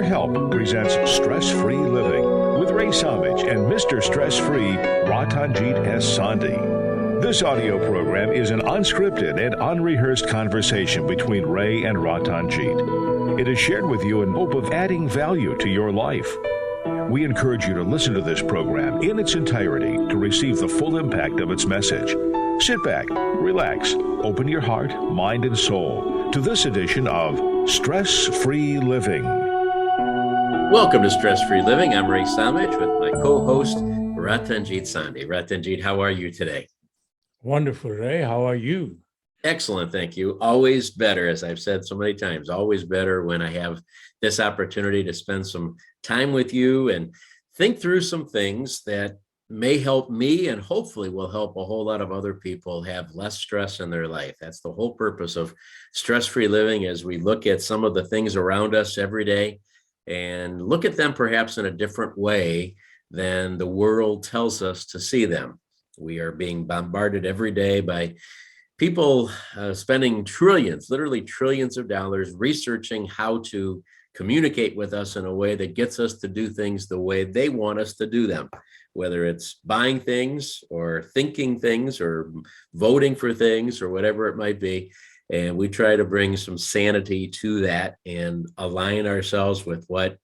Your Help presents Stress-Free Living with Ray Samich and Mr. Stress-Free, Ratanjit S. Sandhi. This audio program is an unscripted and unrehearsed conversation between Ray and Ratanjit. It is shared with you in hope of adding value to your life. We encourage you to listen to this program in its entirety to receive the full impact of its message. Sit back, relax, open your heart, mind, and soul to this edition of Stress-Free Living. Welcome to Stress-Free Living. I'm Ray Samich with my co-host, Ratanjit Sandhi. Ratanjit, how are you today? Wonderful, Ray. How are you? Excellent, thank you. Always better, as I've said so many times, always better when I have this opportunity to spend some time with you and think through some things that may help me and hopefully will help a whole lot of other people have less stress in their life. That's the whole purpose of stress-free living, as we look at some of the things around us every day and look at them perhaps in a different way than the world tells us to see them. We are being bombarded every day by people spending trillions, literally trillions of dollars researching how to communicate with us in a way that gets us to do things the way they want us to do them, whether it's buying things or thinking things or voting for things or whatever it might be. And we try to bring some sanity to that and align ourselves with what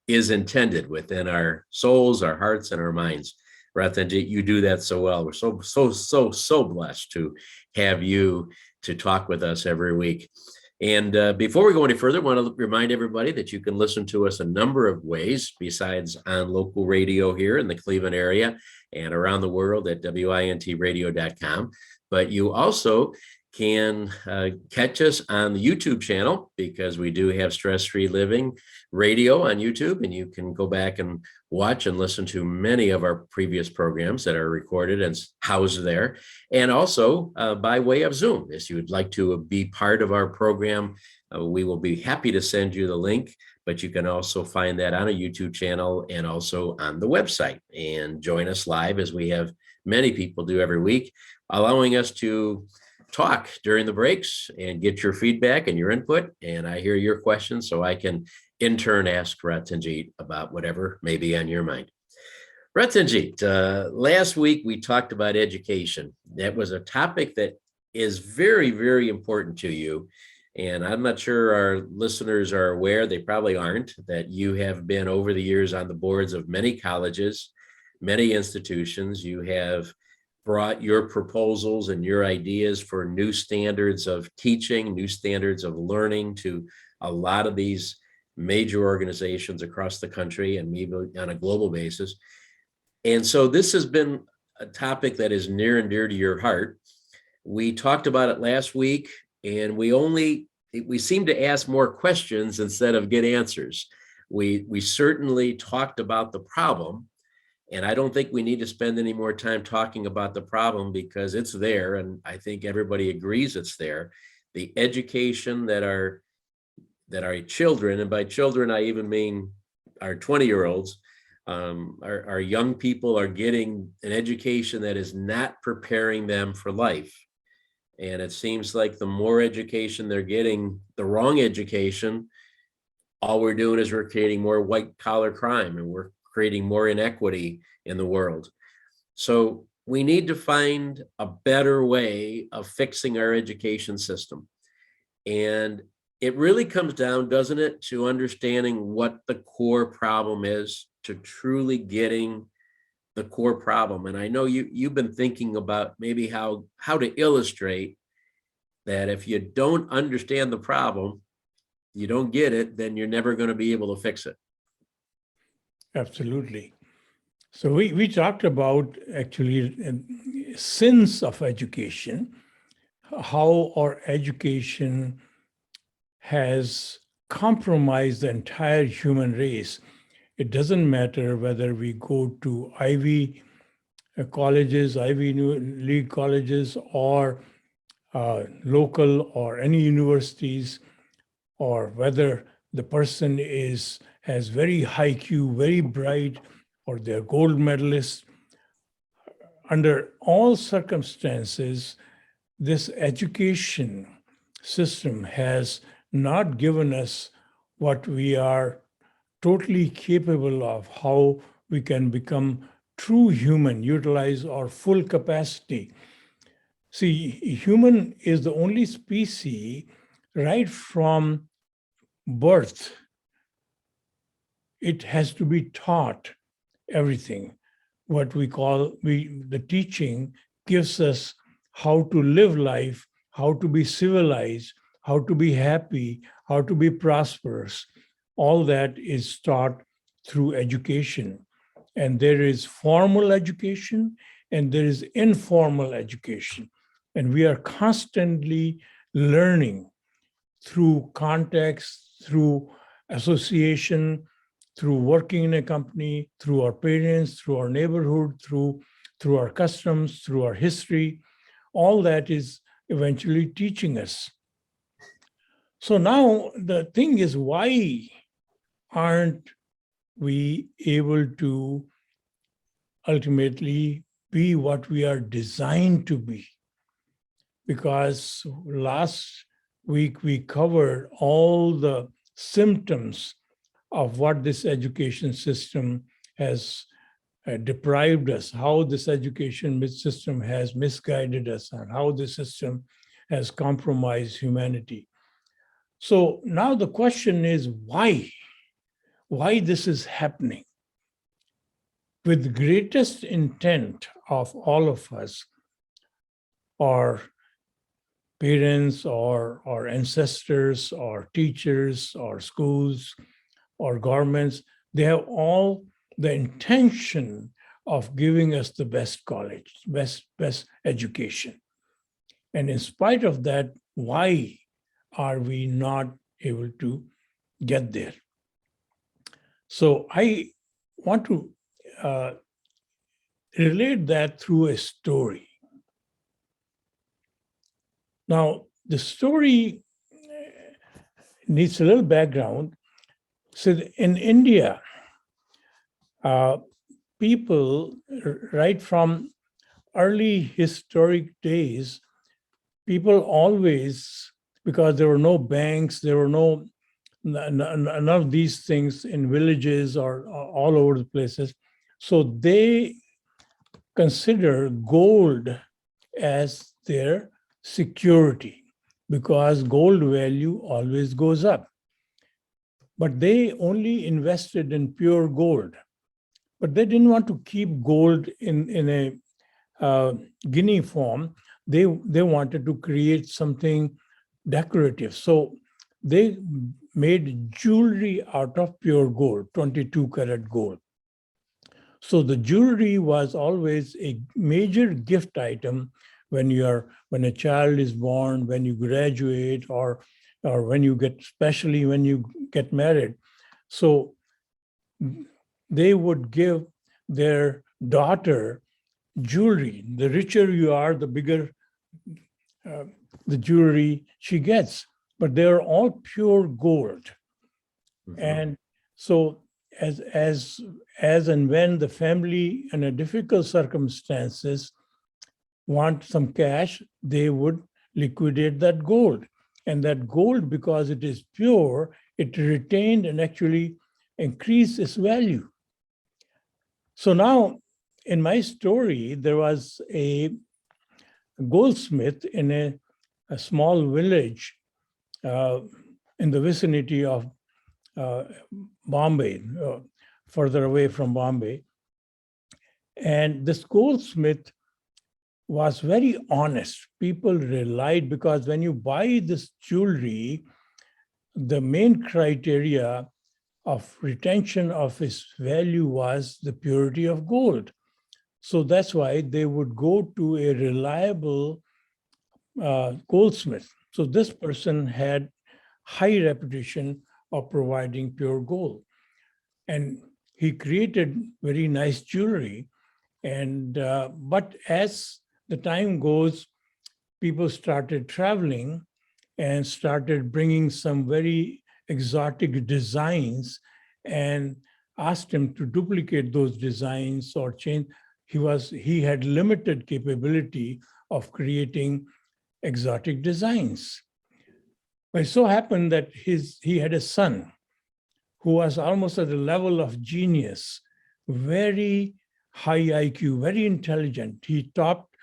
is intended within our souls, our hearts, and our minds. Ratanjit, you do that so well. We're so blessed to have you to talk with us every week. And before we go any further, I want to remind everybody that you can listen to us a number of ways besides on local radio here in the Cleveland area and around the world at wintradio.com. But you also can catch us on the YouTube channel, because we do have Stress-Free Living Radio on YouTube, and you can go back and watch and listen to many of our previous programs that are recorded and housed there. And also by way of Zoom, if you would like to be part of our program, we will be happy to send you the link, but you can also find that on a YouTube channel and also on the website, and join us live, as we have many people do every week, allowing us to talk during the breaks and get your feedback and your input. And I hear your questions, so I can in turn ask Ratanjit about whatever may be on your mind. Ratanjit, last week we talked about education. That was a topic that is very, very important to you. And I'm not sure our listeners are aware, they probably aren't, that you have been over the years on the boards of many colleges, many institutions. You have brought your proposals and your ideas for new standards of teaching, new standards of learning to a lot of these major organizations across the country and maybe on a global basis. And so this has been a topic that is near and dear to your heart. We talked about it last week, and we seem to ask more questions instead of get answers. We certainly talked about the problem, and I don't think we need to spend any more time talking about the problem, because it's there, and I think everybody agrees it's there. The education that our children, and by children I even mean our 20-year-olds, our young people are getting an education that is not preparing them for life. And it seems like the more education they're getting, the wrong education, all we're doing is we're creating more white-collar crime, and we're creating more inequity in the world. So we need to find a better way of fixing our education system. And it really comes down, doesn't it, to understanding what the core problem is, to truly getting the core problem. And I know you've been thinking about maybe how to illustrate that if you don't understand the problem, you don't get it, then you're never going to be able to fix it. Absolutely. So we talked about actually sins of education, how our education has compromised the entire human race. It doesn't matter whether we go to Ivy colleges, Ivy League colleges, or local or any universities, or whether the person has very high IQ, very bright, or they're gold medalists. Under all circumstances, this education system has not given us what we are totally capable of how we can become true human, utilize our full capacity. See, human is the only species right from birth. It has to be taught everything. What we call the teaching gives us how to live life, how to be civilized, how to be happy, how to be prosperous. All that is taught through education. And there is formal education and there is informal education. And we are constantly learning through context, through association, through working in a company, through our parents, through our neighborhood, through our customs, through our history. All that is eventually teaching us. So now the thing is, why aren't we able to ultimately be what we are designed to be? Because last week we covered all the symptoms of what this education system has deprived us, how this education system has misguided us, and how the system has compromised humanity. So now the question is why? Why this is happening? With the greatest intent of all of us, our parents or our ancestors or teachers or schools or governments, they have all the intention of giving us the best college, best education. And in spite of that, why are we not able to get there? So I want to relate that through a story. Now, the story needs a little background. So in India, people, right from early historic days, people always, because there were no banks, there were none of these things in villages or all over the places. So they consider gold as their security because gold value always goes up. But they only invested in pure gold. But they didn't want to keep gold in a guinea form. They wanted to create something decorative. So they made jewelry out of pure gold, 22 karat gold. So the jewelry was always a major gift item when a child is born, when you graduate, or when you get, especially when you get married. So they would give their daughter jewelry. The richer you are, the bigger the jewelry she gets. But they're all pure gold. Mm-hmm. And so as and when the family in a difficult circumstances want some cash, they would liquidate that gold. And that gold, because it is pure, it retained and actually increased its value. So now, in my story, there was a goldsmith in a small village in the vicinity of Bombay, further away from Bombay. And this goldsmith was very honest. People relied, because when you buy this jewelry, the main criteria of retention of its value was the purity of gold. So that's why they would go to a reliable goldsmith. So this person had high reputation of providing pure gold. And he created very nice jewelry. And but as the time goes, people started traveling and started bringing some very exotic designs and asked him to duplicate those designs or change. He had limited capability of creating exotic designs. But it so happened that he had a son who was almost at the level of genius, very high IQ, very intelligent. He topped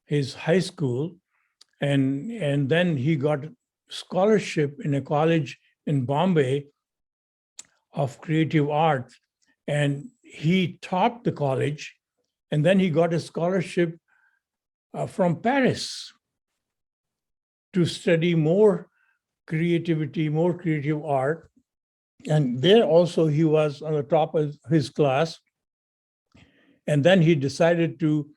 his high school, and then he got scholarship in a college in Bombay of creative arts, and he topped the college, and then he got a scholarship from Paris to study more creativity, more creative art. And there also he was on the top of his class. And then he decided to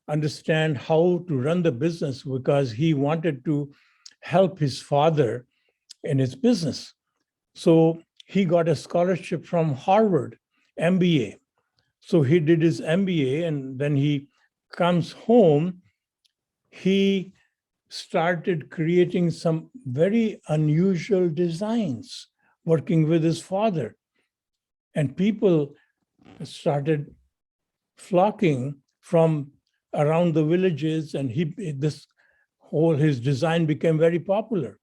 understand how to run the business because he wanted to help his father in his business. So he got a scholarship from Harvard, MBA. So he did his MBA, and then he comes home. He started creating some very unusual designs, working with his father. And people started flocking from around the villages, and his design became very popular.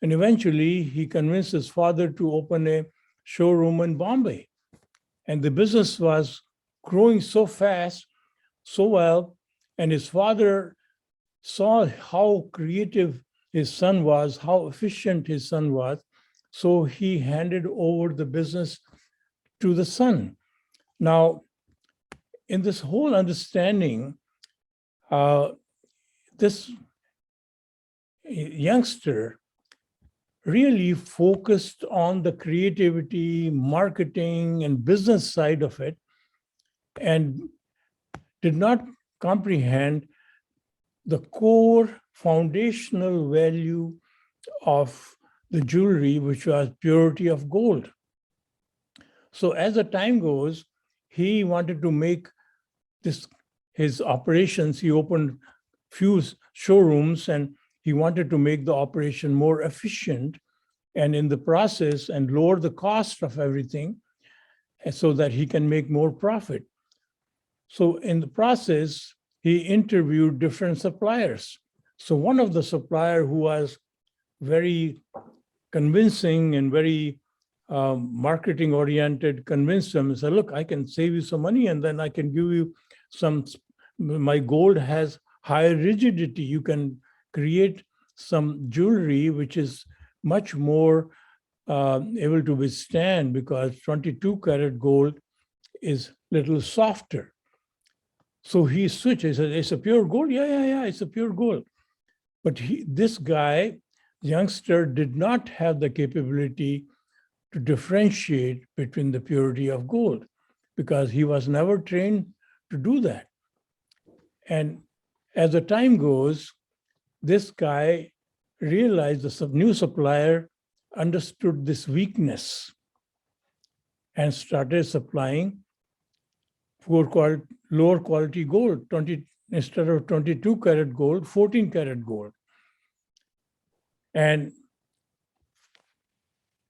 And eventually he convinced his father to open a showroom in Bombay. And the business was growing so fast, so well, and his father saw how creative his son was, how efficient his son was. So he handed over the business to the son. Now, in this whole understanding, this youngster really focused on the creativity, marketing, and business side of it, and did not comprehend the core foundational value of the jewelry, which was purity of gold. So as the time goes, he wanted to make his operations. He opened few showrooms, and he wanted to make the operation more efficient, and in the process, and lower the cost of everything so that he can make more profit. So in the process, he interviewed different suppliers. So one of the supplier who was very convincing and very marketing oriented convinced him and said, look, I can save you some money, and then I can give you my gold has higher rigidity. You can create some jewelry which is much more able to withstand, because 22 karat gold is little softer. So he switched. He said, it's a pure gold? Yeah, it's a pure gold. But this guy, youngster, did not have the capability to differentiate between the purity of gold because he was never trained to do that. And as the time goes, this guy realized the new supplier understood this weakness and started supplying lower quality gold, instead of 22 karat gold, 14 karat gold. And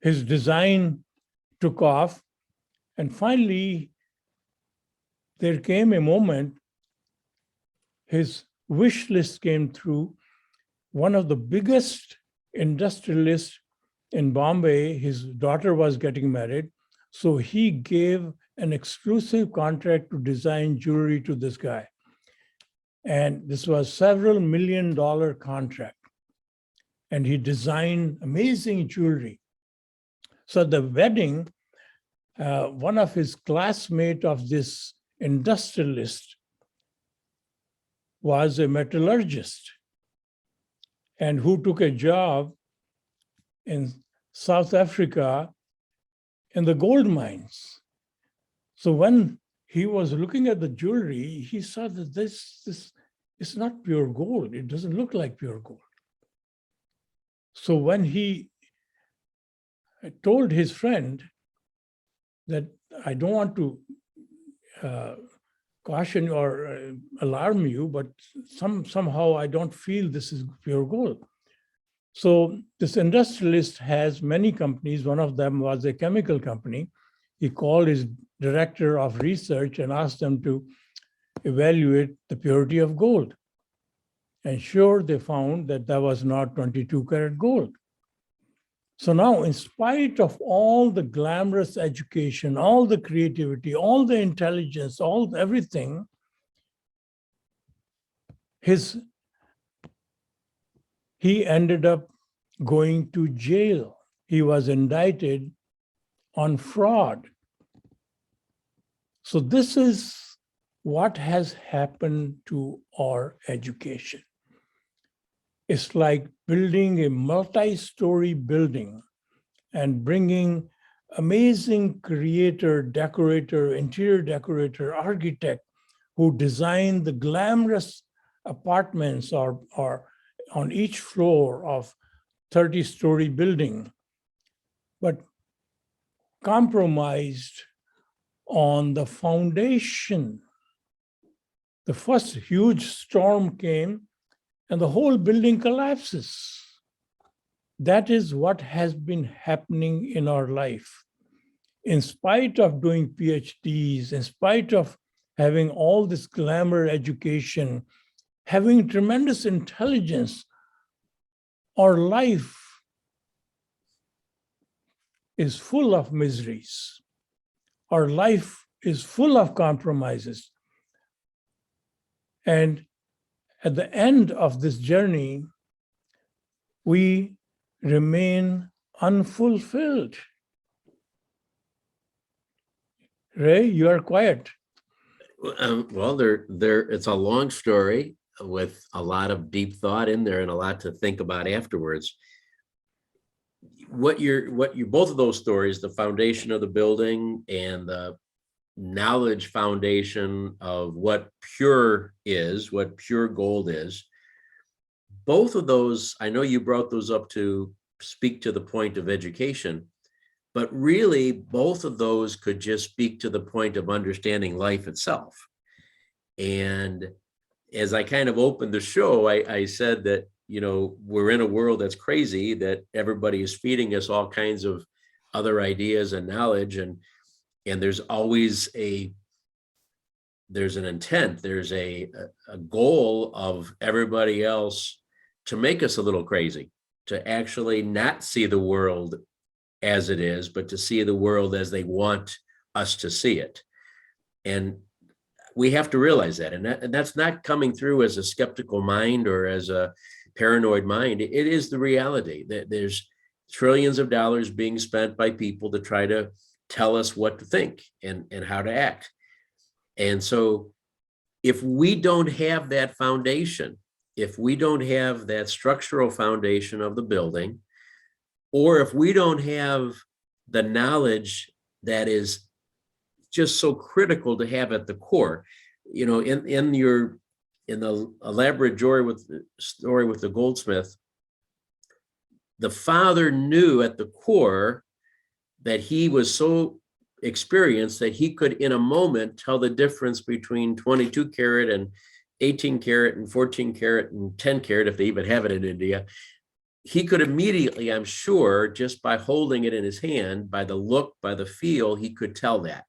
his design took off. And finally, there came a moment, his wish list came through. One of the biggest industrialists in Bombay, his daughter was getting married. So he gave an exclusive contract to design jewelry to this guy. And this was several $1 million contract. And he designed amazing jewelry. So at the wedding, one of his classmates of this industrialist was a metallurgist, and who took a job in South Africa in the gold mines. So when he was looking at the jewelry, he saw that this is not pure gold. It doesn't look like pure gold. So when he told his friend that I don't want to caution or alarm you, but somehow I don't feel this is pure gold. So this industrialist has many companies. One of them was a chemical company. He called his director of research and asked them to evaluate the purity of gold. And sure, they found that that was not 22 karat gold. So now, in spite of all the glamorous education, all the creativity, all the intelligence, everything, he ended up going to jail. He was indicted on fraud. So this is what has happened to our education. It's like building a multi-story building and bringing amazing creator, decorator, interior decorator, architect who design the glamorous apartments or on each floor of 30-story building, but compromised on the foundation. The first huge storm came and the whole building collapses. That is what has been happening in our life. In spite of doing PhDs, in spite of having all this glamour education, having tremendous intelligence, our life is full of miseries. Our life is full of compromises. And at the end of this journey, we remain unfulfilled. Ray, you are quiet. Well, it's a long story with a lot of deep thought in there and a lot to think about afterwards. What both of those stories, the foundation of the building and the knowledge foundation of what pure is, what pure gold is, both of those, I know you brought those up to speak to the point of education, but really both of those could just speak to the point of understanding life itself. And as I kind of opened the show, I said that, we're in a world that's crazy, that everybody is feeding us all kinds of other ideas and knowledge. And there's always there's an intent, there's a goal of everybody else to make us a little crazy, to actually not see the world as it is, but to see the world as they want us to see it. And we have to realize that. And that's not coming through as a skeptical mind or as a paranoid mind. It is the reality that there's trillions of dollars being spent by people to try to tell us what to think and how to act. And so if we don't have that foundation, if we don't have that structural foundation of the building, or if we don't have the knowledge that is just so critical to have at the core, in the elaborate story with the goldsmith, the father knew at the core that he was so experienced that he could, in a moment, tell the difference between 22 karat and 18 karat and 14 karat and 10 karat, if they even have it in India. He could immediately, I'm sure, just by holding it in his hand, by the look, by the feel, he could tell that.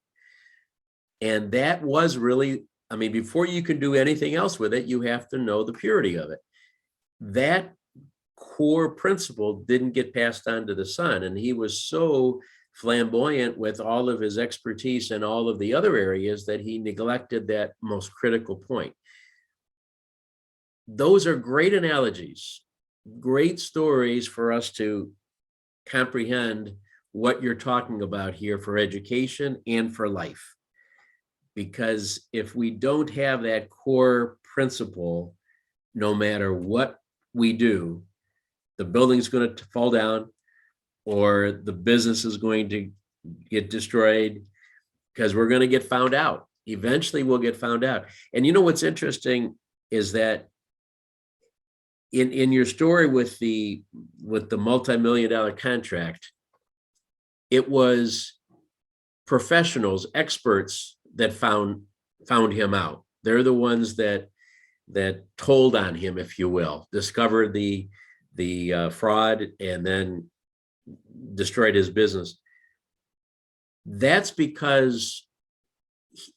And that was really, before you can do anything else with it, you have to know the purity of it. That core principle didn't get passed on to the son. And he was so flamboyant with all of his expertise in all of the other areas that he neglected that most critical point. Those are great analogies, great stories for us to comprehend what you're talking about here for education and for life. Because if we don't have that core principle, no matter what we do, the building's going to fall down or the business is going to get destroyed because we're going to get found out. Eventually we'll get found out. And what's interesting is that in your story with the multi-million-dollar contract, it was professionals, experts that found him out. They're the ones that told on him, if you will, discovered the fraud and then destroyed his business. That's because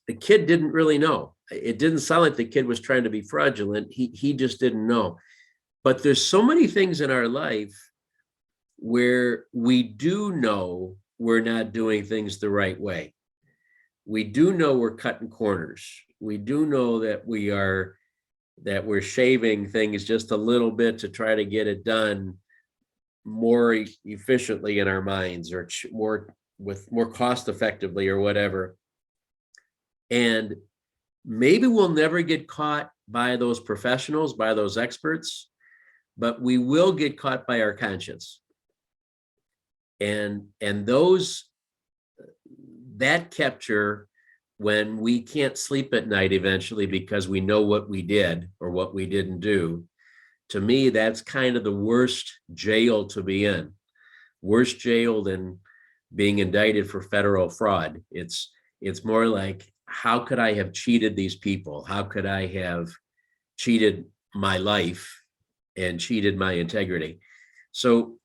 the kid didn't really know. It didn't sound like the kid was trying to be fraudulent. He just didn't know. But there's so many things in our life where we do know we're not doing things the right way. We do know we're cutting corners. We do know that we're shaving things just a little bit to try to get it done more efficiently in our minds, or more cost effectively, or whatever. And maybe we'll never get caught by those professionals, by those experts, but we will get caught by our conscience. And that capture, when we can't sleep at night eventually because we know what we did or what we didn't do, to me, that's kind of the worst jail to be in. Worse jail than being indicted for federal fraud. It's more like, how could I have cheated these people? How could I have cheated my life and cheated my integrity? So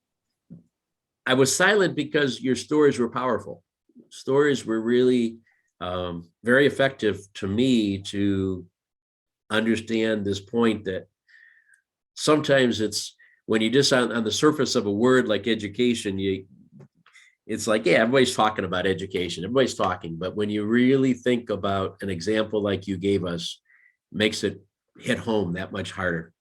I was silent because your stories were powerful. Stories were really very effective to me to understand this point that sometimes it's, when you just on the surface of a word like education, it's like, yeah, everybody's talking about education, everybody's talking, but when you really think about an example like you gave us, makes it hit home that much harder.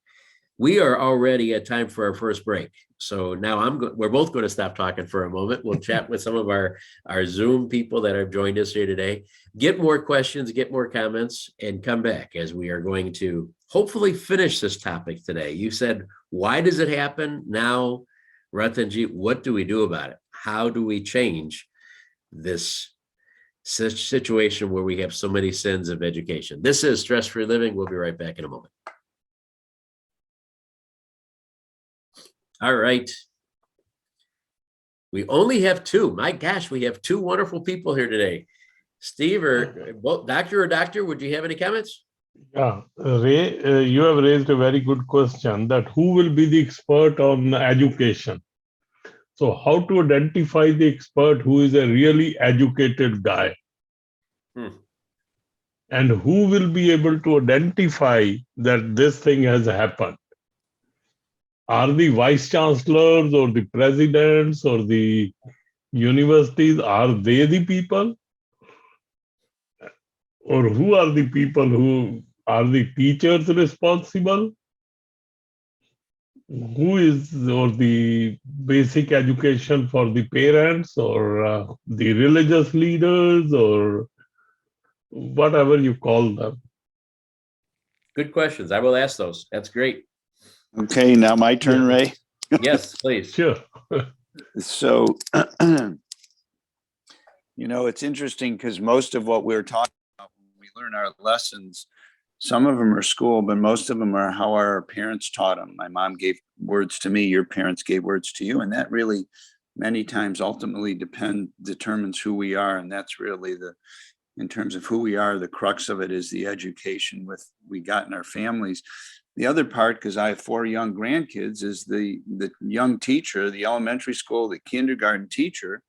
We are already at time for our first break. So now we're both going to stop talking for a moment. We'll chat with some of our Zoom people that have joined us here today, get more questions, get more comments, and come back as we are going to hopefully finish this topic today. You said, why does it happen? Now, Ratanjit, what do we do about it? How do we change this situation where we have so many sins of education? This is Stress-Free Living. We'll be right back in a moment. All right. We only have two. My gosh, we have two wonderful people here today. Steve, or doctor, would you have any comments? Yeah, Ray, you have raised a very good question, that who will be the expert on education? So how to identify the expert who is a really educated guy? And who will be able to identify that this thing has happened? Are the vice chancellors or the presidents or the universities, are they the people? Or who are the people? Who are the teachers responsible? Who is, or the basic education for the parents, or the religious leaders, or whatever you call them? Good questions. I will ask those. That's great. Okay, now my turn, Ray. Yes, please. Sure. So, it's interesting because most of what we're talking about when we learn our lessons, some of them are school, but most of them are how our parents taught them. My mom gave words to me, your parents gave words to you. And that really many times ultimately determines who we are. And that's really in terms of who we are, the crux of it is the education we got in our families. The other part, because I have 4 young grandkids, is the young teacher, the elementary school, the kindergarten teacher,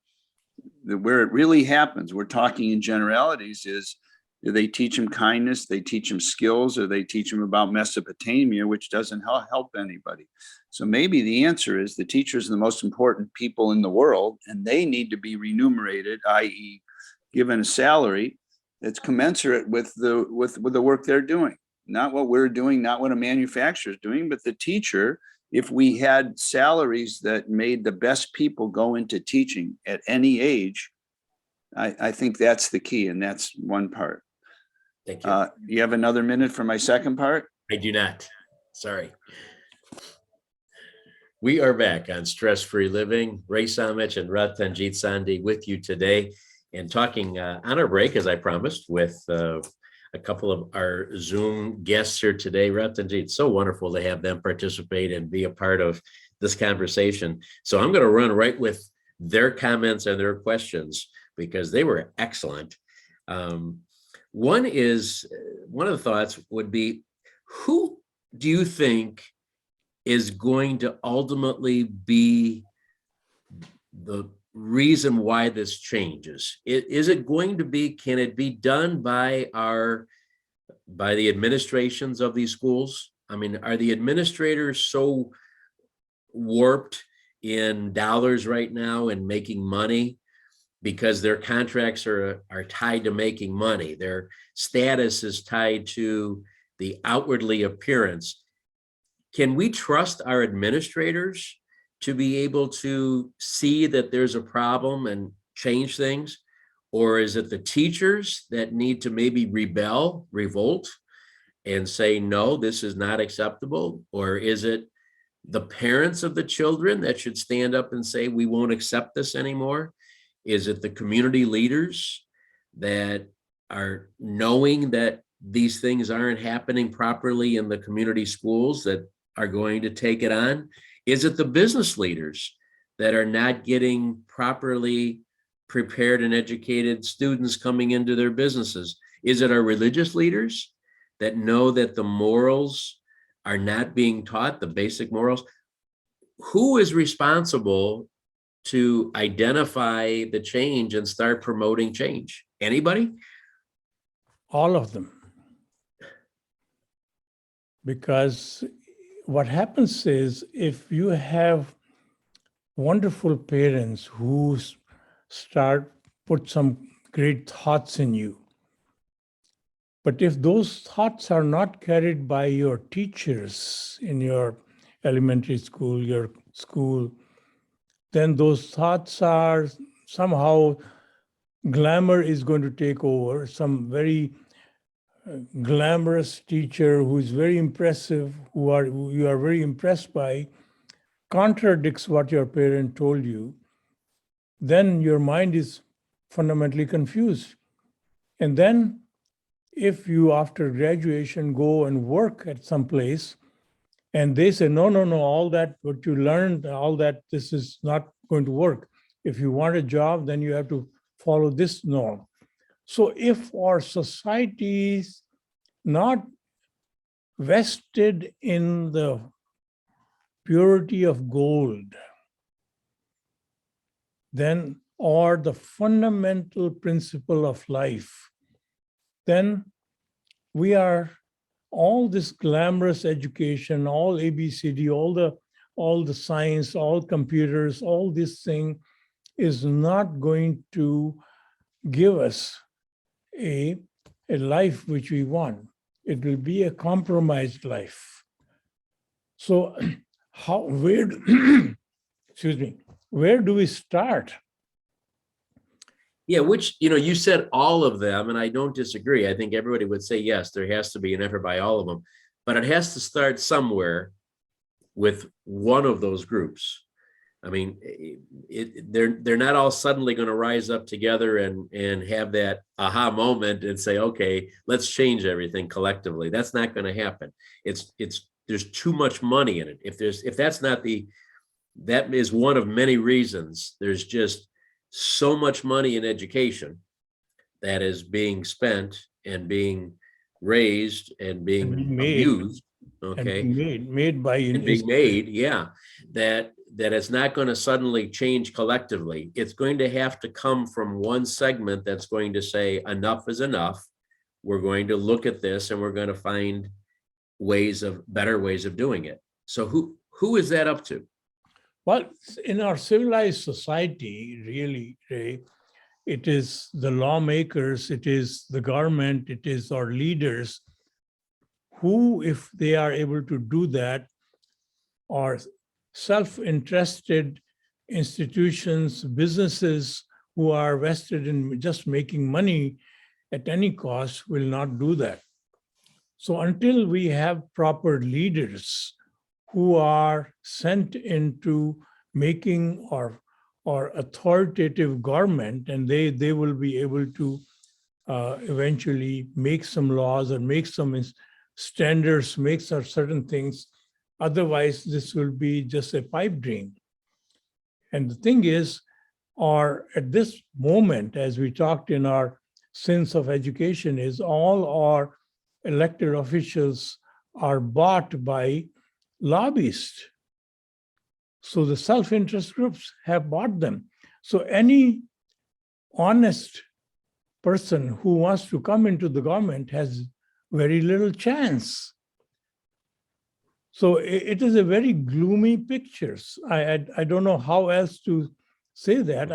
where it really happens. We're talking in generalities is, do they teach them kindness? They teach them skills, or they teach them about Mesopotamia, which doesn't help anybody. So maybe the answer is the teachers are the most important people in the world, and they need to be remunerated, i.e. given a salary that's commensurate with the work they're doing. Not what we're doing, not what a manufacturer is doing, but the teacher. If we had salaries that made the best people go into teaching at any age, I think that's the key, and that's one part. Thank you. You have another minute for my second part? I do not. Sorry. We are back on Stress-Free Living. Ray Samich and Ratanjit Sandhi with you today, and talking on our break, as I promised, with a couple of our Zoom guests here today. Ratanjit, it's so wonderful to have them participate and be a part of this conversation. So I'm going to run right with their comments and their questions because they were excellent. One of the thoughts would be, who do you think is going to ultimately be the reason why this changes? Is it going to be, can it be done by the administrations of these schools? I mean, are the administrators so warped in dollars right now and making money because their contracts are tied to making money. Their status is tied to the outwardly appearance. Can we trust our administrators to be able to see that there's a problem and change things? Or is it the teachers that need to maybe revolt and say, no, this is not acceptable? Or is it the parents of the children that should stand up and say, we won't accept this anymore? Is it the community leaders that are knowing that these things aren't happening properly in the community schools that are going to take it on? Is it the business leaders that are not getting properly prepared and educated students coming into their businesses? Is it our religious leaders that know that the morals are not being taught, the basic morals? Who is responsible to identify the change and start promoting change? Anybody? All of them. Because what happens is, if you have wonderful parents who put some great thoughts in you, but if those thoughts are not carried by your teachers in your elementary school, your school, then those thoughts are somehow, glamour is going to take over. Some very glamorous teacher who is very impressive, who you are very impressed by, contradicts what your parent told you, then your mind is fundamentally confused. And then if you, after graduation, go and work at some place, and they say, no, all that, what you learned, all that, this is not going to work. If you want a job, then you have to follow this norm. So if our society is not vested in the purity of gold, then, or the fundamental principle of life, then we are, all this glamorous education, all ABCD, all the science, all computers, all this thing is not going to give us a life which we want. It will be a compromised life. So excuse me, where do we start? Yeah, which, you said all of them, and I don't disagree. I think everybody would say, yes, there has to be an effort by all of them, but it has to start somewhere with one of those groups. I mean, they're not all suddenly going to rise up together and have that aha moment and say, okay, let's change everything collectively. That's not going to happen. There's too much money in it. That is one of many reasons. There's just so much money in education that is being spent and being raised and being used. Okay. And made by and being made, yeah, that it's not going to suddenly change collectively. It's going to have to come from one segment that's going to say enough is enough. We're going to look at this and we're going to find better ways of doing it. So who is that up to? Well, in our civilized society, really, Ray, it is the lawmakers, it is the government, it is our leaders who, if they are able to do that, are self-interested institutions, businesses who are vested in just making money at any cost will not do that. So until we have proper leaders who are sent into making our authoritative government, and they will be able to eventually make some laws or make some standards, make certain things. Otherwise, this will be just a pipe dream. And the thing is, at this moment, as we talked in our Sins of Education, is all our elected officials are bought by lobbyists. So the self-interest groups have bought them. So any honest person who wants to come into the government has very little chance. So it is a very gloomy picture. I don't know how else to say that.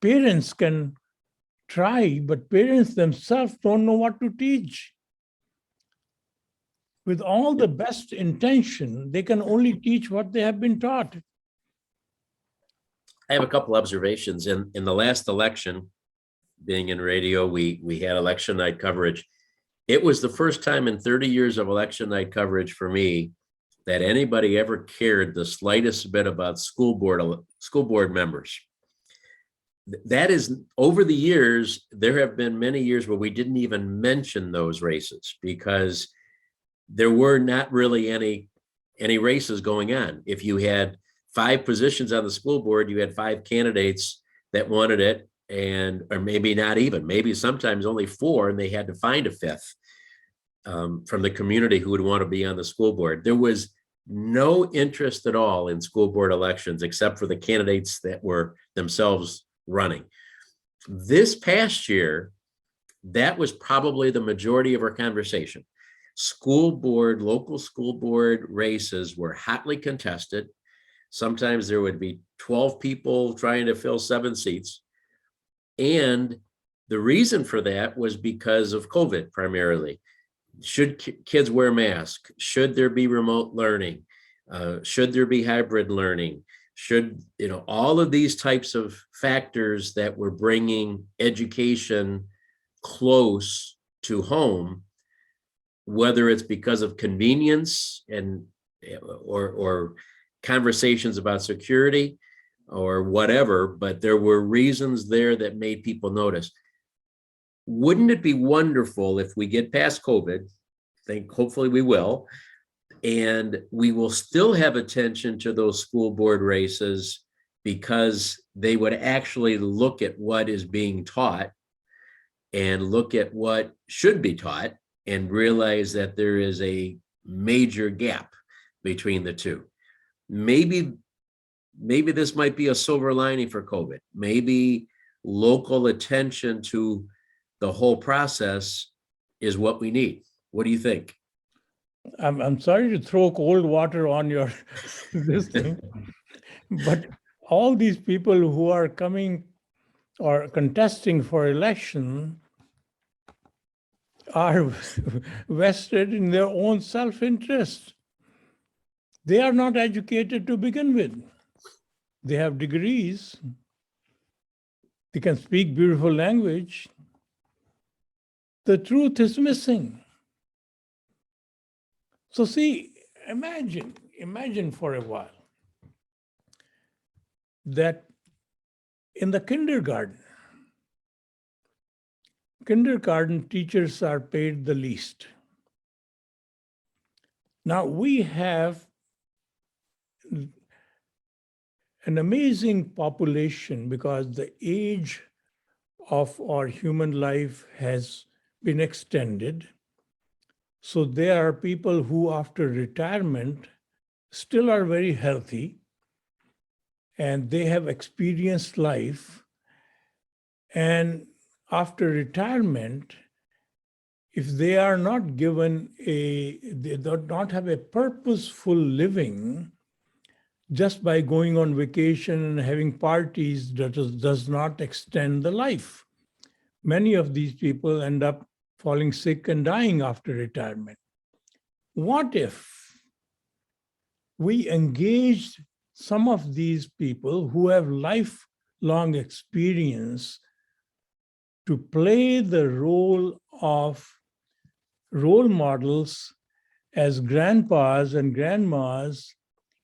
Parents can try, but parents themselves don't know what to teach. With all the best intention, they can only teach what they have been taught. I have a couple observations. In the last election, being in radio, we had election night coverage. It was the first time in 30 years of election night coverage for me that anybody ever cared the slightest bit about school board members. That is, over the years, there have been many years where we didn't even mention those races because there were not really any races going on. If you had 5 positions on the school board, you had 5 candidates that wanted it, or maybe not even, maybe sometimes only 4, and they had to find a 5th from the community who would want to be on the school board. There was no interest at all in school board elections except for the candidates that were themselves running. This past year, that was probably the majority of our conversation. Local school board races were hotly contested. Sometimes there would be 12 people trying to fill 7 seats. And the reason for that was because of COVID primarily. Should kids wear masks? Should there be remote learning? Should there be hybrid learning? Should, all of these types of factors that were bringing education close to home, whether it's because of convenience or conversations about security or whatever, but there were reasons there that made people notice. Wouldn't it be wonderful if we get past COVID? Hopefully we will, and we will still have attention to those school board races because they would actually look at what is being taught and look at what should be taught and realize that there is a major gap between the two. Maybe this might be a silver lining for COVID. Maybe local attention to the whole process is what we need. What do you think? I'm sorry to throw cold water on your this thing, but all these people who are coming or contesting for election are vested in their own self-interest. They are not educated to begin with. They have degrees. They can speak beautiful language. The truth is missing. So see, imagine for a while that in the kindergarten teachers are paid the least. Now we have an amazing population because the age of our human life has been extended. So there are people who after retirement still are very healthy and they have experienced life. And after retirement, if they are not given they do not have a purposeful living, just by going on vacation and having parties, that does not extend the life. Many of these people end up falling sick and dying after retirement. What if we engaged some of these people who have lifelong experience to play the role of role models as grandpas and grandmas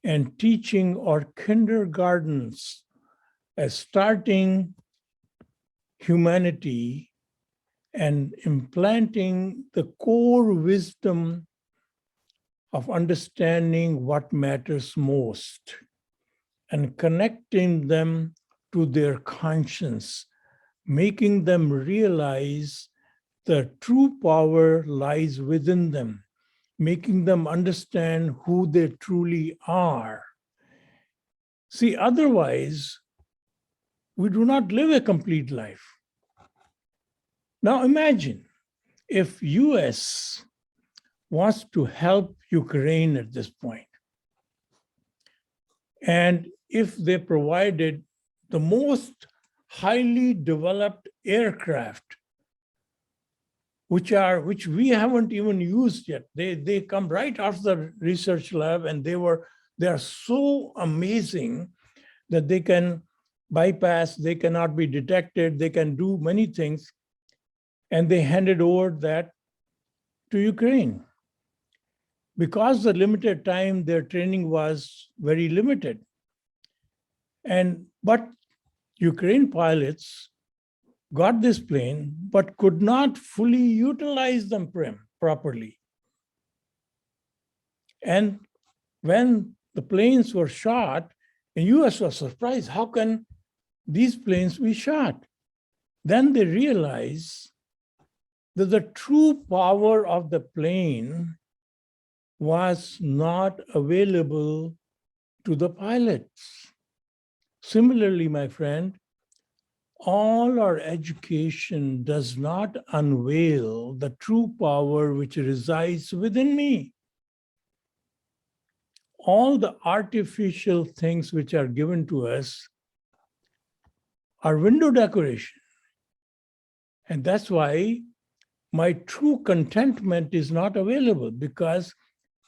and teaching our kindergartens as starting humanity and implanting the core wisdom of understanding what matters most and connecting them to their conscience, making them realize the true power lies within them, making them understand who they truly are. See, otherwise, we do not live a complete life. Now imagine if US wants to help Ukraine at this point. And if they provided the most highly developed aircraft, which we haven't even used yet. They come right out of the research lab, and they are so amazing that they can bypass, they cannot be detected, they can do many things. And they handed over that to Ukraine. Because the limited time, their training was very limited. But Ukraine pilots got this plane, but could not fully utilize them properly. And when the planes were shot, the US was surprised, how can these planes be shot? Then they realized that the true power of the plane was not available to the pilots. Similarly, my friend, all our education does not unveil the true power which resides within me. All the artificial things which are given to us are window decoration. And that's why my true contentment is not available, because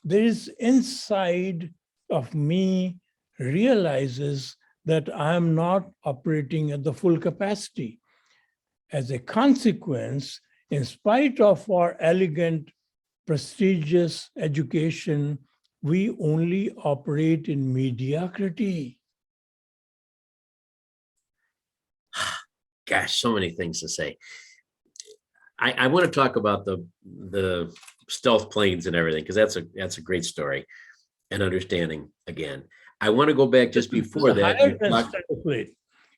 there is inside of me realizes that I am not operating at the full capacity. As a consequence, in spite of our elegant, prestigious education, we only operate in mediocrity. Gosh, so many things to say. I want to talk about the stealth planes and everything, because that's a great story and understanding again. I want to go back just before that.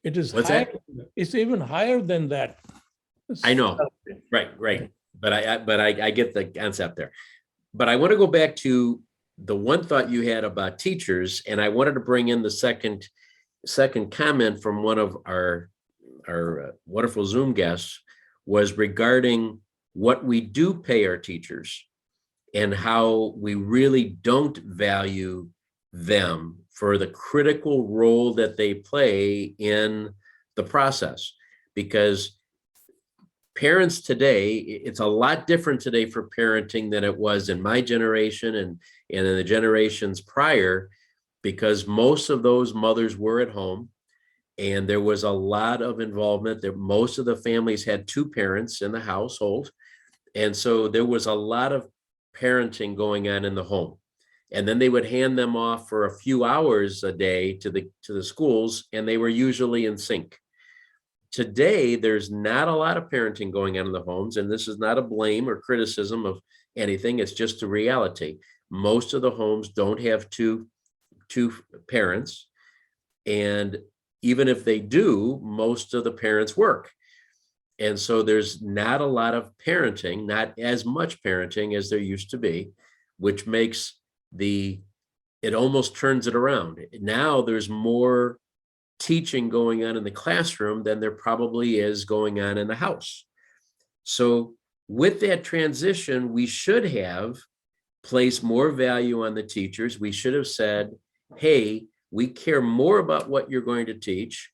It is What's higher, that? it's even higher than that. I know. Right. But I get the concept there. But I want to go back to the one thought you had about teachers, and I wanted to bring in the second comment from one of our wonderful Zoom guests, was regarding what we do pay our teachers and how we really don't value them for the critical role that they play in the process. Because parents today, it's a lot different today for parenting than it was in my generation and in the generations prior, because most of those mothers were at home. And there was a lot of involvement. Most of the families had two parents in the household. And so there was a lot of parenting going on in the home. And then they would hand them off for a few hours a day to the schools, and they were usually in sync. Today, there's not a lot of parenting going on in the homes, and this is not a blame or criticism of anything. It's just a reality. Most of the homes don't have two parents, and even if they do, most of the parents work. And so there's not a lot of parenting, not as much parenting as there used to be, which makes it almost turns it around. Now there's more teaching going on in the classroom than there probably is going on in the house. So with that transition, we should have placed more value on the teachers. We should have said, hey, we care more about what you're going to teach.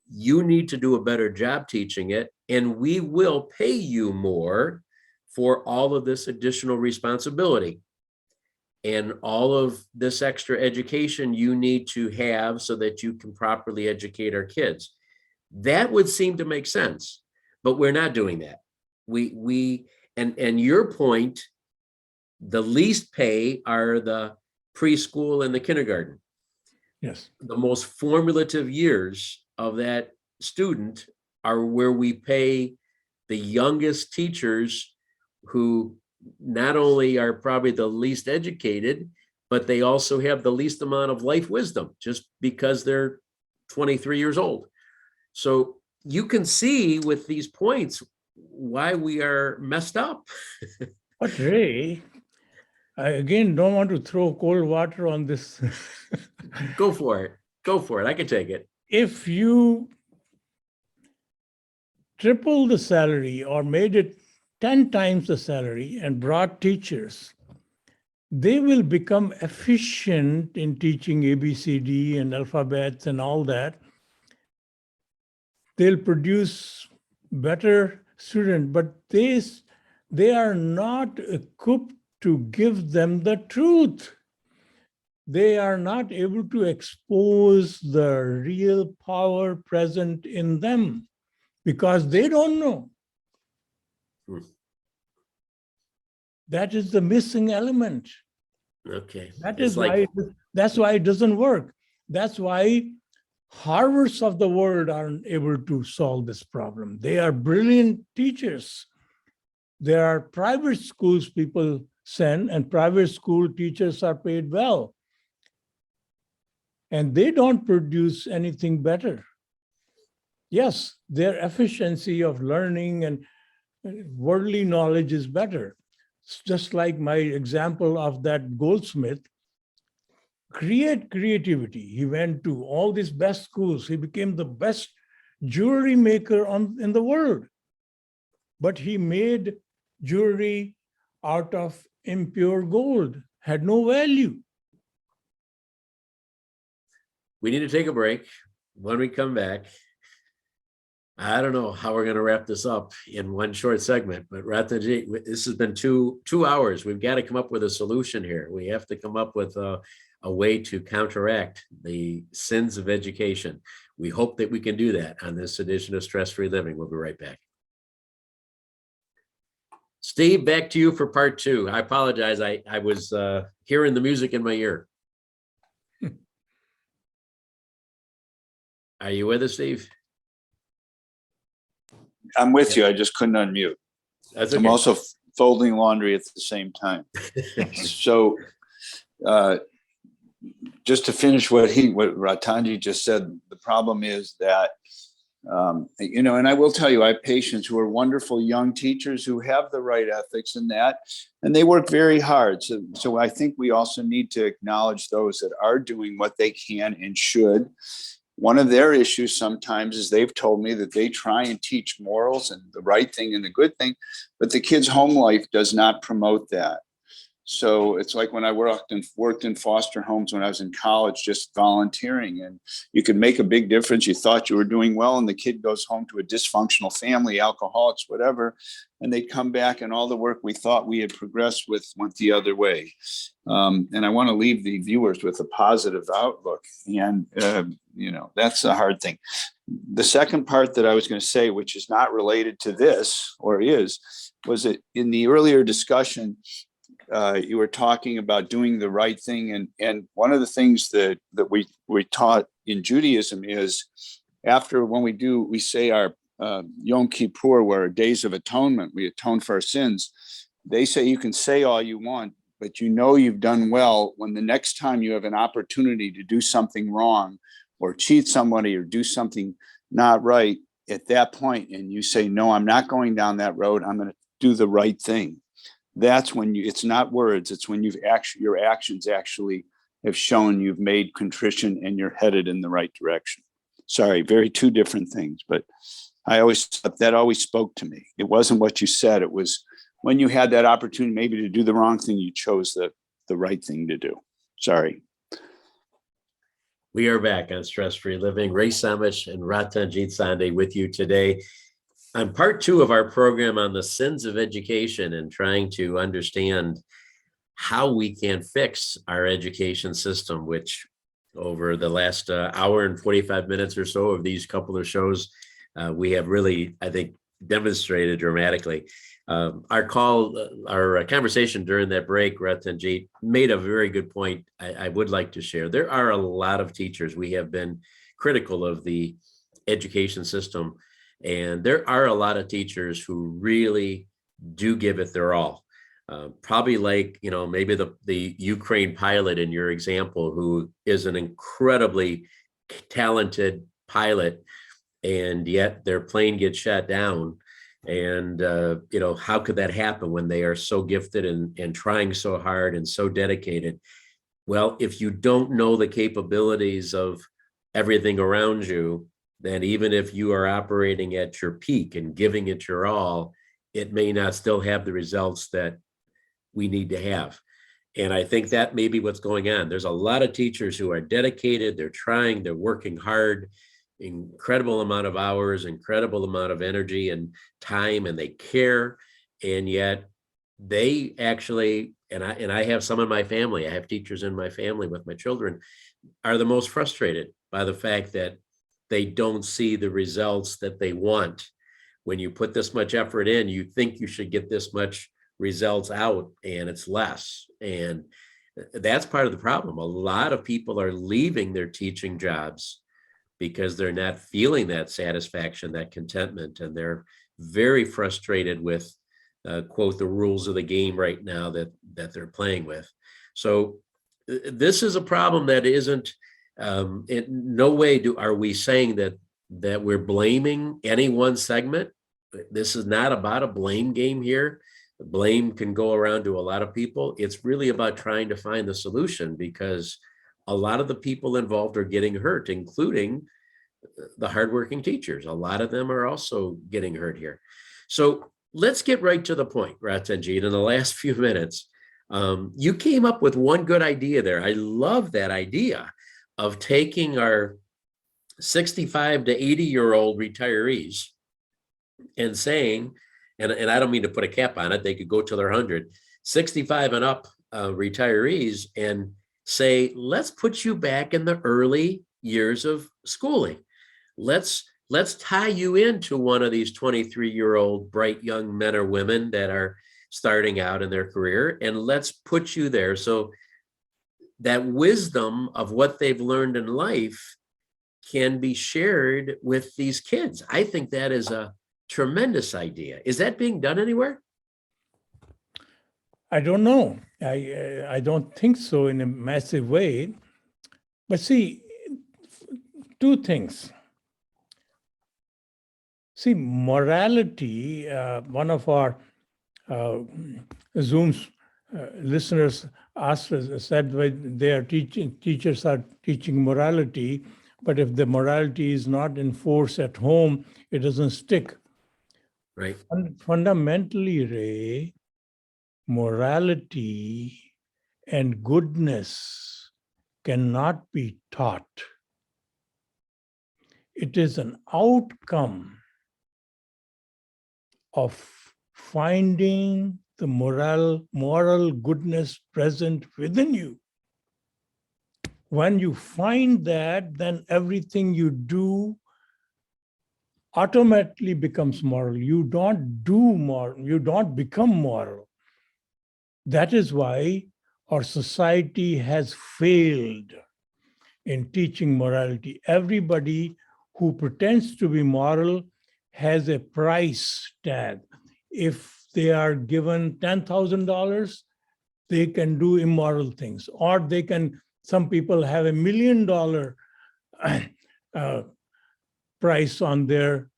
You need to do a better job teaching it, and we will pay you more for all of this additional responsibility and all of this extra education you need to have so that you can properly educate our kids. That would seem to make sense, but we're not doing that. And your point, the least pay are the preschool and the kindergarten. Yes. The most formative years of that student are where we pay the youngest teachers, who not only are probably the least educated, but they also have the least amount of life wisdom, just because they're 23 years old. So you can see with these points why we are messed up. But Ray, I again don't want to throw cold water on this. Go for it. I can take it. If you triple the salary or made it 10 times the salary and brought teachers, they will become efficient in teaching ABCD and alphabets and all that. They'll produce better students, but they are not equipped to give them the truth. They are not able to expose the real power present in them because they don't know. That is the missing element. Okay. That It's is like, that's why it doesn't work. That's why Harvards of the world aren't able to solve this problem. They are brilliant teachers. There are private schools people send, and private school teachers are paid well. And they don't produce anything better. Yes, their efficiency of learning and worldly knowledge is better. It's just like my example of that goldsmith. Creativity. He went to all these best schools. He became the best jewelry maker in the world. But he made jewelry out of impure gold, had no value. we need to take a break. When we come back, I don't know how we're going to wrap this up in one short segment, but Ratanjit, this has been two hours. We've got to come up with a solution here. We have to come up with a way to counteract the sins of education. We hope that we can do that on this edition of Stress Free Living. We'll be right back. Steve, back to you for part two. I apologize. I was hearing the music in my ear. Are you with us, Steve? I'm with you. I just couldn't unmute. That's okay. I'm also folding laundry at the same time. So just to finish what Ratanjit just said, the problem is that, and I will tell you, I have patients who are wonderful young teachers who have the right ethics in that, and they work very hard. So I think we also need to acknowledge those that are doing what they can and should. One of their issues sometimes is they've told me that they try and teach morals and the right thing and the good thing, but the kid's home life does not promote that. So it's like when I worked in foster homes when I was in college, just volunteering, and you could make a big difference. You thought you were doing well, and the kid goes home to a dysfunctional family, alcoholics, whatever, and they come back, and all the work we thought we had progressed with went the other way. And I want to leave the viewers with a positive outlook, and that's the hard thing. The second part that I was going to say, which is not related to this, or was that in the earlier discussion, you were talking about doing the right thing. And one of the things that we taught in Judaism is when we say our Yom Kippur, where our days of atonement, we atone for our sins. They say you can say all you want, but you've done well when the next time you have an opportunity to do something wrong or cheat somebody or do something not right at that point, and you say, no, I'm not going down that road. I'm going to do the right thing. That's when it's not words. It's when your actions actually have shown you've made contrition and you're headed in the right direction. Sorry, two different things, but that always spoke to me. It wasn't what you said. It was when you had that opportunity maybe to do the wrong thing, you chose the right thing to do. Sorry. We are back on Stress Free Living. Ray Samich and Ratanjit Sande with you today on part two of our program on the sins of education and trying to understand how we can fix our education system, which over the last hour and 45 minutes or so of these couple of shows, we have really, I think, demonstrated dramatically. Our conversation during that break, Ratanjit, made a very good point I would like to share. There are a lot of teachers. We have been critical of the education system, and there are a lot of teachers who really do give it their all. Probably like, maybe the Ukraine pilot in your example, who is an incredibly talented pilot, and yet their plane gets shot down. And, how could that happen when they are so gifted and trying so hard and so dedicated? Well, if you don't know the capabilities of everything around you, then even if you are operating at your peak and giving it your all, it may not still have the results that we need to have. And I think that may be what's going on. There's a lot of teachers who are dedicated, they're trying, they're working hard, incredible amount of hours, incredible amount of energy and time, and they care. And yet they actually, and I have some in my family, I have teachers in my family with my children, are the most frustrated by the fact that they don't see the results that they want. When you put this much effort in, you think you should get this much results out, and it's less. And that's part of the problem. A lot of people are leaving their teaching jobs because they're not feeling that satisfaction, that contentment, and they're very frustrated with, quote, the rules of the game right now that they're playing with. So this is a problem that isn't, in no way are we saying that we're blaming any one segment. This is not about a blame game here. Blame can go around to a lot of people. It's really about trying to find the solution, because a lot of the people involved are getting hurt, including the hardworking teachers. A lot of them are also getting hurt here. So let's get right to the point, Ratanjit. In the last few minutes, you came up with one good idea there. I love that idea of taking our 65 to 80-year-old retirees and saying, and I don't mean to put a cap on it, they could go till they're 100, 65 and up retirees, and say, let's put you back in the early years of schooling. Let's tie you into one of these 23-year-old bright young men or women that are starting out in their career, and let's put you there so that wisdom of what they've learned in life can be shared with these kids. I think that is a tremendous idea. Is that being done anywhere? I don't know. I don't think so in a massive way. But see, two things. See, morality, one of our Zoom's listeners asked us, said they are teachers are teaching morality, but if the morality is not enforced at home, it doesn't stick. Right. Fundamentally, Ray, morality and goodness cannot be taught. It is an outcome of finding the moral goodness present within you. When you find that, then everything you do automatically becomes moral. You don't do moral, you don't become moral. That is why our society has failed in teaching morality. Everybody who pretends to be moral has a price tag. If they are given $10,000, they can do immoral things, or they can, some people have $1 million price on their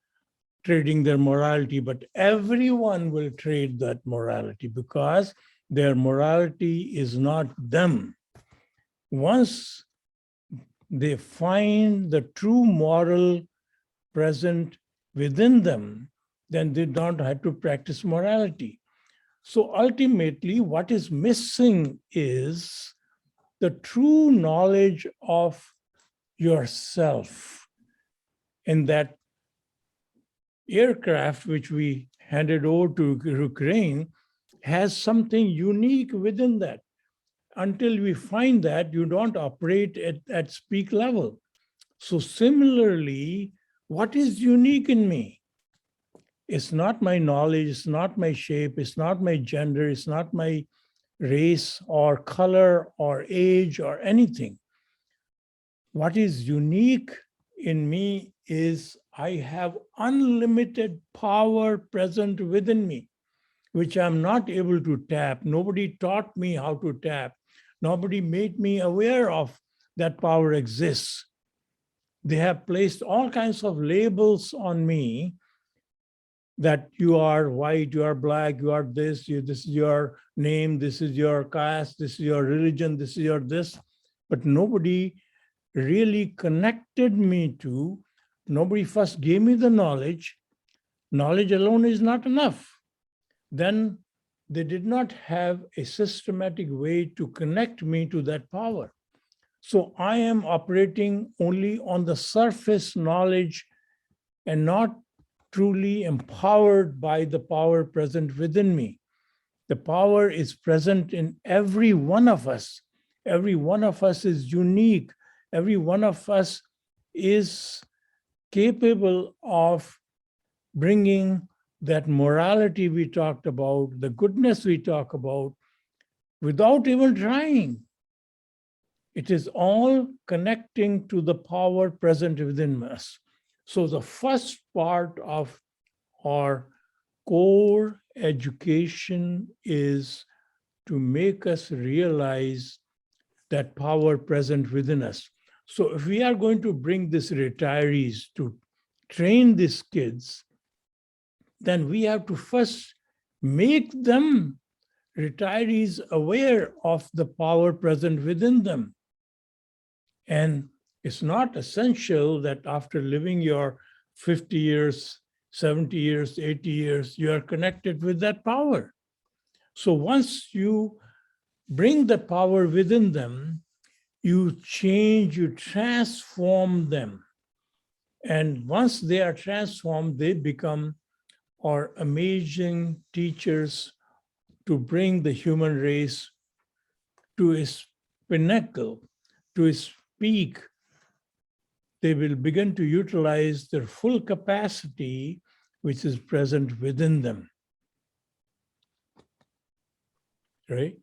trading their morality, but everyone will trade that morality because their morality is not them. Once they find the true moral present within them, then they don't have to practice morality. So ultimately, what is missing is the true knowledge of yourself. In that aircraft which we handed over to Ukraine has something unique within that. Until we find that, you don't operate at peak level. So similarly, what is unique in me? It's not my knowledge, it's not my shape, it's not my gender, it's not my race or color or age or anything. What is unique in me is I have unlimited power present within me, which I'm not able to tap. Nobody taught me how to tap. Nobody made me aware of that power exists. They have placed all kinds of labels on me that you are white, you are black, you are this, this is your name, this is your caste, this is your religion, this is your this. But nobody really connected me to, nobody first gave me the knowledge. Knowledge alone is not enough. then they did not have a systematic way to connect me to that power. So I am operating only on the surface knowledge and not truly empowered by the power present within me. The power is present in every one of us. Every one of us is unique. Every one of us is capable of bringing that morality we talked about, the goodness we talk about, without even trying. It is all connecting to the power present within us. So the first part of our core education is to make us realize that power present within us. So if we are going to bring these retirees to train these kids, then we have to first make them retirees aware of the power present within them. And it's not essential that after living your 50 years, 70 years, 80 years, you are connected with that power. So once you bring the power within them, you change, you transform them. And once they are transformed, they become our amazing teachers to bring the human race to its pinnacle, to its peak. They will begin to utilize their full capacity, which is present within them. Right?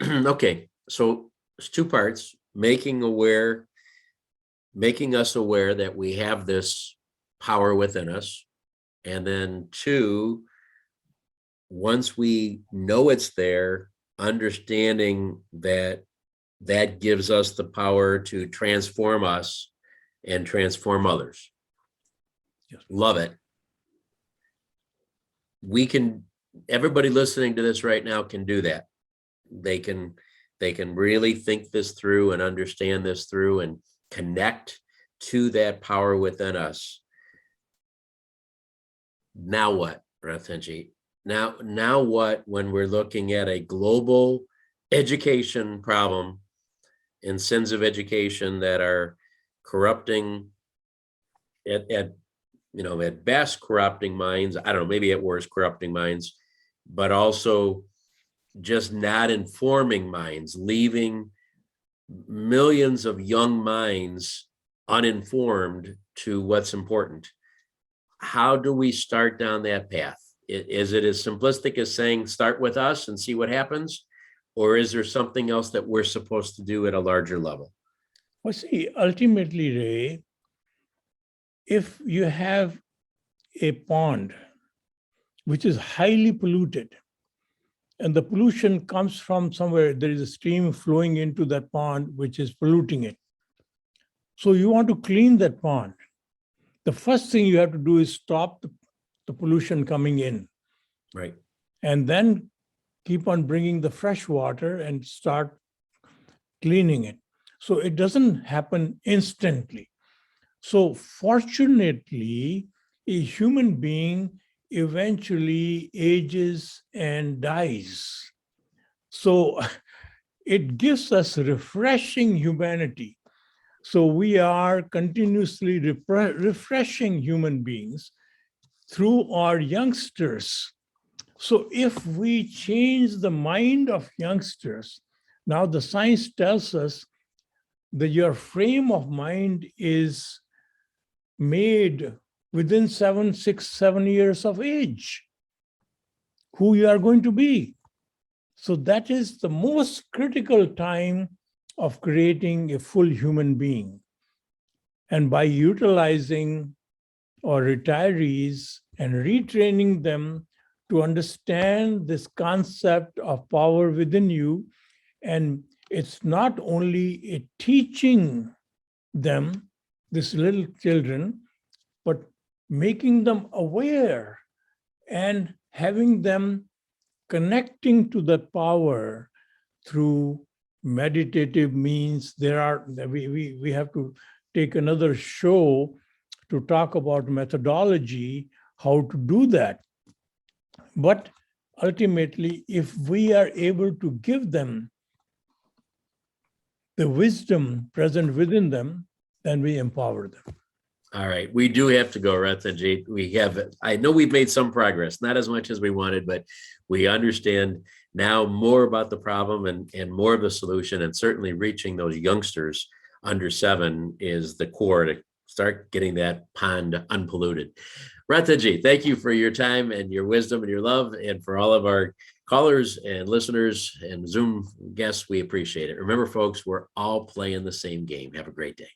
Okay, so it's two parts: making us aware that we have this power within us, and then two, once we know it's there, understanding that that gives us the power to transform us and transform others. Yes. Love it. Everybody listening to this right now can do that. They can really think this through and understand this through and connect to that power within us. Now what, Ratanjit? Now what, when we're looking at a global education problem and sins of education that are corrupting at best corrupting minds, I don't know, maybe at worst corrupting minds, but also just not informing minds, leaving millions of young minds uninformed to what's important. How do we start down that path? Is it as simplistic as saying, start with us and see what happens? Or is there something else that we're supposed to do at a larger level? Well, see, ultimately, Ray, if you have a pond which is highly polluted, and the pollution comes from somewhere, there is a stream flowing into that pond which is polluting it. So you want to clean that pond. The first thing you have to do is stop the pollution coming in. Right. And then keep on bringing the fresh water and start cleaning it. So it doesn't happen instantly. So fortunately, a human being eventually ages and dies. So it gives us refreshing humanity. So we are continuously refreshing human beings through our youngsters. So if we change the mind of youngsters, now the science tells us that your frame of mind is made within 7 years of age, who you are going to be. So that is the most critical time of creating a full human being. And by utilizing our retirees and retraining them to understand this concept of power within you, and it's not only a teaching them, these little children, but making them aware and having them connecting to that power through meditative means. We have to take another show to talk about methodology, how to do that. But ultimately, if we are able to give them the wisdom present within them, then we empower them. All right. We do have to go, Ratanjit. I know we've made some progress, not as much as we wanted, but we understand now more about the problem and more of the solution, and certainly reaching those youngsters under 7 is the core to start getting that pond unpolluted. Ratanjit, thank you for your time and your wisdom and your love. And for all of our callers and listeners and Zoom guests, we appreciate it. Remember, folks, we're all playing the same game. Have a great day.